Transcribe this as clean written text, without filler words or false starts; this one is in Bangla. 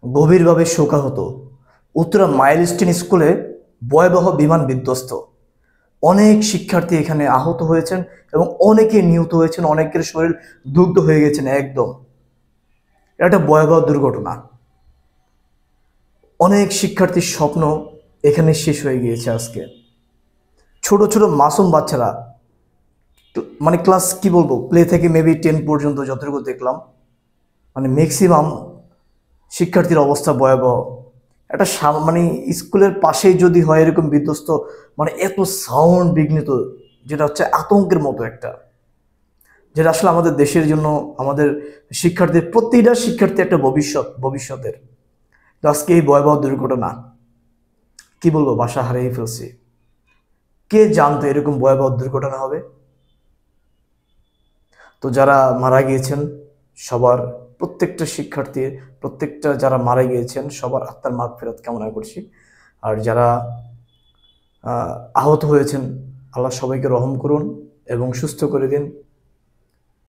গভীরভাবে শোকাহত। উত্তরা মাইলস্টোন স্কুলে ভয়াবহ বিমান বিধ্বস্ত। অনেক শিক্ষার্থী এখানে আহত হয়েছেন এবং অনেকে নিহত হয়েছেন, অনেকের শরীর দগ্ধ হয়ে গেছেন একদম। এটা একটা ভয়াবহ দুর্ঘটনা। অনেক শিক্ষার্থীর স্বপ্ন এখানে শেষ হয়ে গিয়েছে আজকে। ছোট ছোট মাসুম বাচ্চারা, মানে ক্লাস কি বলবো, প্লে থেকে মেবি 10 পর্যন্ত যতটুকু দেখলাম, মানে ম্যাক্সিমাম শিক্ষার্থীর অবস্থা ভয়াবহ। একটা মানে স্কুলের পাশেই যদি হয় এরকম বিধ্বস্ত, মানে এত সাউন্ড বিঘ্নিত, যেটা হচ্ছে আতঙ্কের মতো একটা, যেটা আসলে আমাদের দেশের জন্য, আমাদের শিক্ষার্থীর, প্রতিটা শিক্ষার্থী একটা ভবিষ্যতের। তো আজকে এই ভয়াবহ দুর্ঘটনা, কি বলবো, বাসা হারিয়ে ফেলছি। কে জানতো এরকম ভয়াবহ দুর্ঘটনা হবে? তো যারা মারা গিয়েছেন সবার, প্রত্যেকটা শিক্ষার্থীর, প্রত্যেকটা যারা মারা গিয়েছেন সবার আত্মার মাগফিরাত কামনা করছি। আর যারা আহত হয়েছেন, আল্লাহ সবাইকে রহম করুন এবং সুস্থ করে দিন।